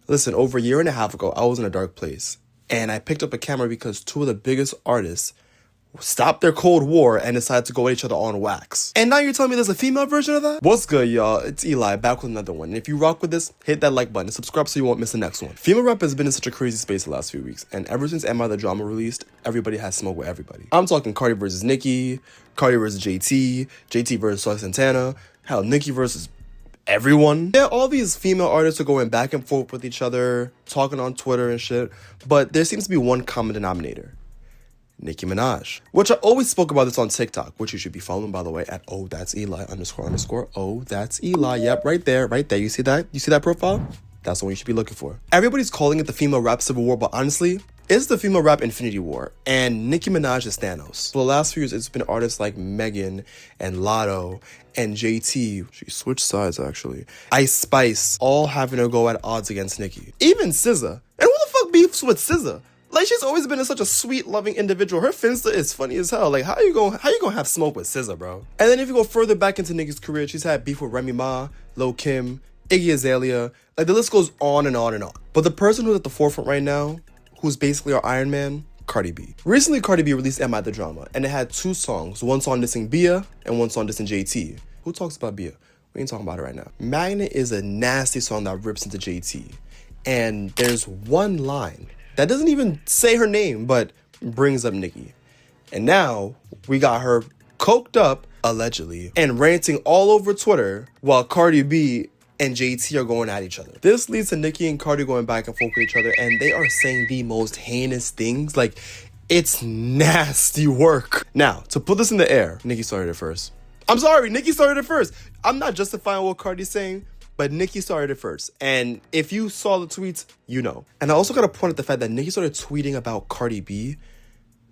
Listen, over a year and a half ago, I was in a dark place. And I picked up a camera because two of the biggest artists stopped their Cold War and decided to go at each other on wax. And now you're telling me there's a female version of that? What's good, y'all? It's Eli, back with another one. And if you rock with this, hit that like button and subscribe so you won't miss the next one. Female rap has been in such a crazy space the last few weeks. And ever since Am I the Drama released, everybody has smoke with everybody. I'm talking Cardi versus Nicki, Cardi versus JT, JT versus Sauce Santana, hell, Nicki versus everyone. Yeah, all these female artists are going back and forth with each other, talking on Twitter and shit. But there seems to be one common denominator. Nicki Minaj, which I always spoke about this on TikTok, which you should be following, by the way, at @ohdat'seli__. Oh, that's Eli. Yep, right there. You see that? You see that profile? That's the one you should be looking for. Everybody's calling it the female rap civil war, but honestly, it's the female rap infinity war. And Nicki Minaj is Thanos. For the last few years, it's been artists like Megan and Lotto and JT. She switched sides, actually. Ice Spice, all having to go at odds against Nicki. Even SZA. And who the fuck beefs with SZA? Like, she's always been such a sweet, loving individual. Her Finsta is funny as hell. Like, how you gonna have smoke with SZA, bro? And then if you go further back into Nicki's career, she's had beef with Remy Ma, Lil Kim, Iggy Azalea. Like, the list goes on and on and on. But the person who's at the forefront right now, who's basically our Iron Man, Cardi B. Recently, Cardi B released Am I the Drama, and it had two songs. One song dissing Bia, and one song dissing JT. Who talks about Bia? We ain't talking about it right now. Magnet is a nasty song that rips into JT. And there's one line that doesn't even say her name, but brings up Nicki. And now, we got her coked up, allegedly, and ranting all over Twitter while Cardi B and JT are going at each other. This leads to Nicki and Cardi going back and forth with each other, and they are saying the most heinous things. Like, it's nasty work. Now, to put this in the air, Nicki started it first. I'm sorry, Nicki started it first. I'm not justifying what Cardi's saying, but Nicki started it first. And if you saw the tweets, you know. And I also got to point out the fact that Nicki started tweeting about Cardi B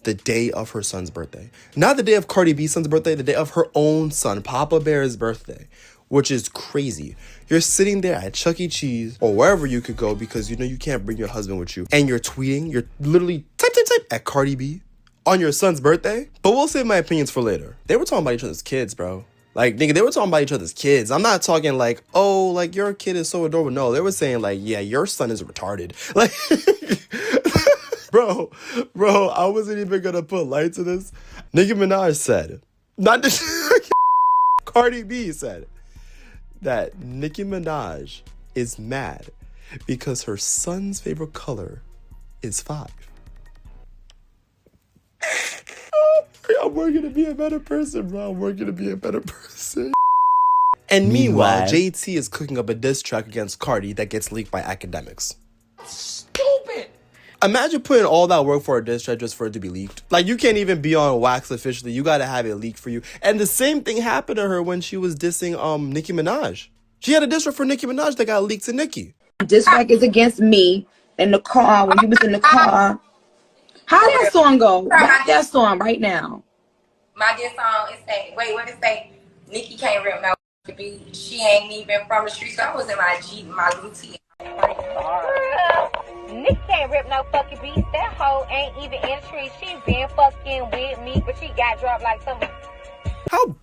the day of her son's birthday. Not the day of Cardi B's son's birthday, the day of her own son, Papa Bear's birthday, which is crazy. You're sitting there at Chuck E. Cheese or wherever you could go because you know you can't bring your husband with you. And you're tweeting, you're literally type at Cardi B on your son's birthday. But we'll save my opinions for later. They were talking about each other's kids, bro. Like, nigga, they were talking about each other's kids. I'm not talking like, oh, like, your kid is so adorable. No, they were saying, like, yeah, your son is retarded. Like, bro, I wasn't even gonna put light to this. Nicki Minaj said, not this, Cardi B said that Nicki Minaj is mad because her son's favorite color is 5. I'm working to be a better person, bro. I'm working to be a better person. And meanwhile, JT is cooking up a diss track against Cardi that gets leaked by academics. Stupid! Imagine putting all that work for a diss track just for it to be leaked. Like, you can't even be on wax officially. You gotta have it leaked for you. And the same thing happened to her when she was dissing Nicki Minaj. She had a diss track for Nicki Minaj that got leaked to Nicki. Diss track is against me in the car when you was in the car. How that song go? Write that song right now. My diss song is saying, wait, what it say? Nicki can't rip no beat. She ain't even from the streets. So I was in my Jeep, my Lucy. Nicki can't rip no fucking beats. That hoe ain't even in the streets. She been fucking with me, but she got dropped like some.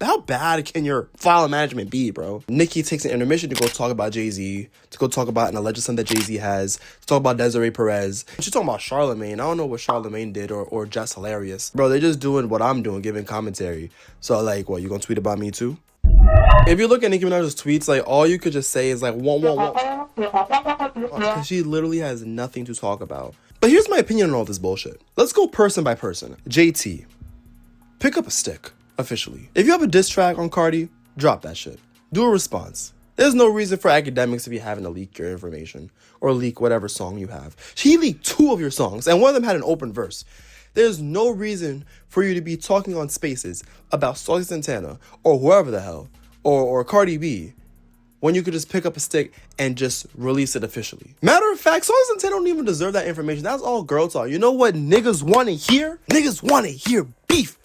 How bad can your file management be, bro? Nicki takes an intermission to go talk about Jay-Z, to go talk about an alleged son that Jay-Z has, to talk about Desiree Perez. She's talking about Charlamagne. I don't know what Charlamagne did or Just Hilarious. Bro, they're just doing what I'm doing, giving commentary. So, like, what, you gonna tweet about me too? If you look at Nicki Minaj's tweets, like, all you could just say is, like, wah. Because she literally has nothing to talk about. But here's my opinion on all this bullshit. Let's go person by person. JT, pick up a stick. Officially. If you have a diss track on Cardi, drop that shit. Do a response. There's no reason for academics to be having to leak your information or leak whatever song you have. She leaked 2 of your songs and one of them had an open verse. There's no reason for you to be talking on Spaces about Sauce Santana or whoever the hell or Cardi B when you could just pick up a stick and just release it officially. Matter of fact, Sauce Santana don't even deserve that information. That's all girl talk. You know what niggas want to hear? Niggas want to hear beef.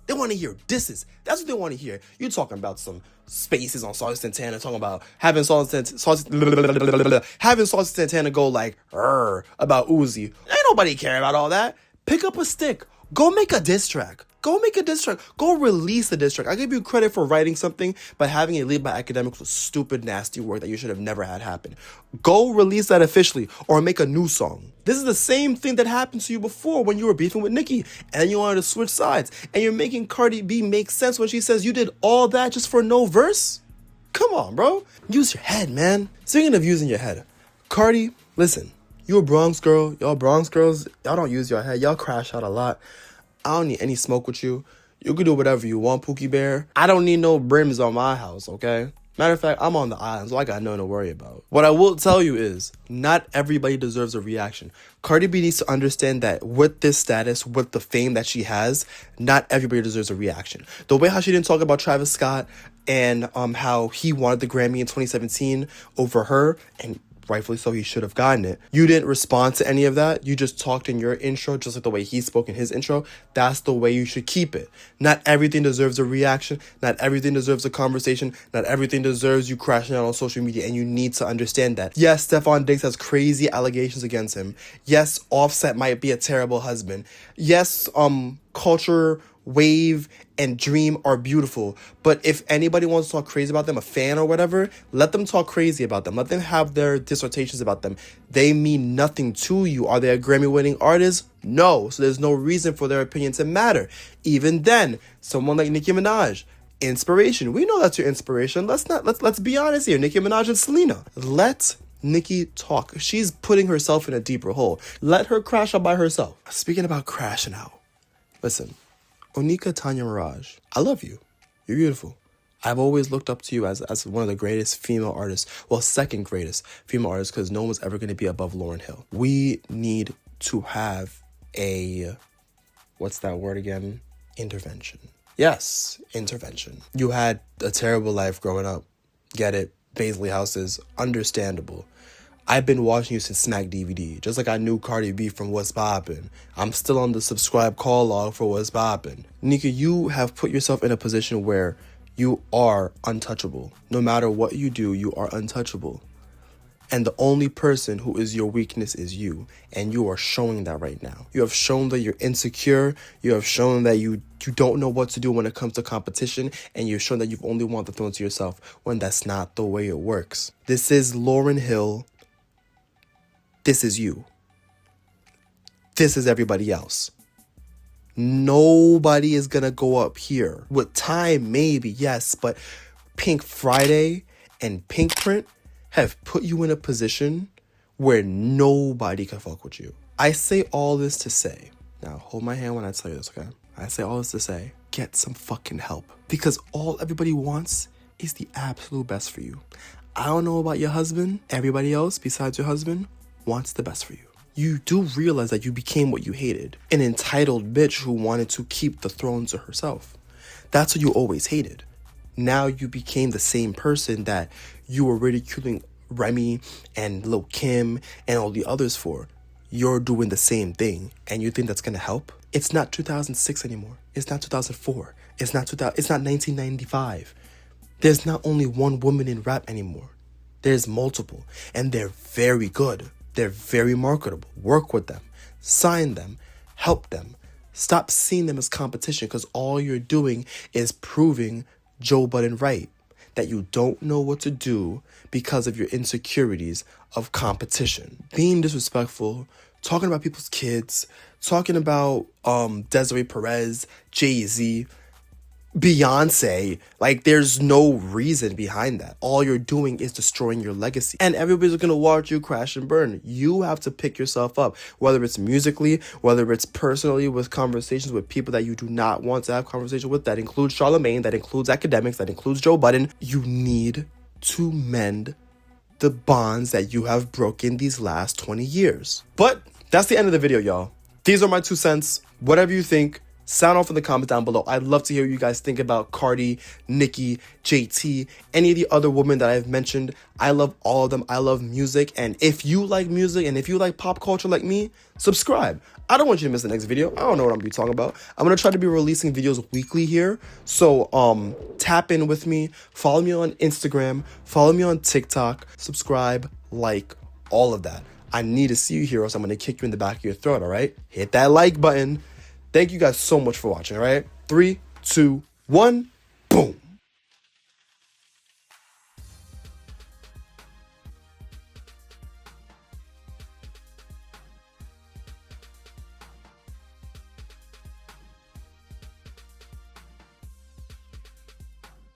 They want to hear disses. That's what they want to hear. You talking about some Spaces on Sauce Santana, talking about having Sauce Santana go like, about Uzi. Ain't nobody care about all that. Pick up a stick Go make a diss track. Go make a diss track. Go release the diss track. I give you credit for writing something, but having it lead by academics was stupid, nasty work that you should have never had happen. Go release that officially or make a new song. This is the same thing that happened to you before when you were beefing with Nicki and you wanted to switch sides. And you're making Cardi B make sense when she says you did all that just for no verse? Come on, bro. Use your head, man. Speaking of using your head, Cardi, listen, you a Bronx girl. Y'all Bronx girls, y'all don't use your head. Y'all crash out a lot. I don't need any smoke with you. You can do whatever you want, Pookie Bear. I don't need no brims on my house, okay? Matter of fact, I'm on the island, so I got nothing to worry about. What I will tell you is, not everybody deserves a reaction. Cardi B needs to understand that with this status, with the fame that she has, not everybody deserves a reaction. The way how she didn't talk about Travis Scott and how he wanted the Grammy in 2017 over her, and rightfully so, he should have gotten it. You didn't respond to any of that. You just talked in your intro, just like the way he spoke in his intro. That's the way you should keep it. Not everything deserves a reaction. Not everything deserves a conversation. Not everything deserves you crashing out on social media, and you need to understand that. Yes, Stephon Diggs has crazy allegations against him. Yes, Offset might be a terrible husband. Yes, Culture, Wave, and Dream are beautiful, but if anybody wants to talk crazy about them, a fan or whatever, let them talk crazy about them. Let them have their dissertations about them. They mean nothing to you. Are they a Grammy-winning artist? No, so there's no reason for their opinion to matter. Even then, someone like Nicki Minaj, inspiration. We know that's your inspiration. Let's be honest here. Nicki Minaj and Selena. Let Nicki talk. She's putting herself in a deeper hole. Let her crash out by herself. Speaking about crashing out, listen. Onika Tanya Mirage, I love you. You're beautiful. I've always looked up to you as one of the greatest female artists. Well, second greatest female artists, because no one's ever going to be above Lauryn Hill. We need to have a, what's that word again? Intervention. Yes, intervention. You had a terrible life growing up. Get it. Paisley houses. Understandable. I've been watching you since Smack DVD, just like I knew Cardi B from What's Poppin'. I'm still on the subscribe call log for What's Poppin'. Nika, you have put yourself in a position where you are untouchable. No matter what you do, you are untouchable. And the only person who is your weakness is you. And you are showing that right now. You have shown that you're insecure. You have shown that you don't know what to do when it comes to competition. And you've shown that you've only want the throne to yourself when that's not the way it works. This is Lauryn Hill. This is you. This is everybody else. Nobody is gonna go up here. With time, maybe, yes, but Pink Friday and Pink Print have put you in a position where nobody can fuck with you. I say all this to say, now hold my hand when I tell you this, okay? I say all this to say, get some fucking help. Because all everybody wants is the absolute best for you. I don't know about your husband. Everybody else besides your husband wants the best for you. You do realize that you became what you hated. An entitled bitch who wanted to keep the throne to herself. That's what you always hated. Now you became the same person that you were ridiculing Remy and Lil Kim and all the others for. You're doing the same thing, and you think that's gonna help? It's not 2006 anymore. It's not 2004. It's not 1995. There's not only one woman in rap anymore. There's multiple, and they're very good. They're very marketable. Work with them. Sign them. Help them. Stop seeing them as competition, because all you're doing is proving Joe Budden right. That you don't know what to do because of your insecurities of competition. Being disrespectful, talking about people's kids, talking about Desiree Perez, Jay-Z, Beyonce, like there's no reason behind that. All you're doing is destroying your legacy. And everybody's gonna watch you crash and burn. You have to pick yourself up, whether it's musically, whether it's personally with conversations with people that you do not want to have conversation with. That includes Charlamagne, that includes academics, that includes Joe Budden. You need to mend the bonds that you have broken these last 20 years. But that's the end of the video, y'all. These are my 2 cents. Whatever you think, sound off in the comments down below. I'd love to hear what you guys think about Cardi, Nicki, JT, any of the other women that I've mentioned. I love all of them. I love music. And if you like music and if you like pop culture like me, subscribe. I don't want you to miss the next video. I don't know what I'm gonna be talking about. I'm gonna try to be releasing videos weekly here. So tap in with me. Follow me on Instagram. Follow me on TikTok. Subscribe, like, all of that. I need to see you here, or else I'm gonna kick you in the back of your throat, all right? Hit that like button. Thank you guys so much for watching, all right? 3, 2, 1, boom.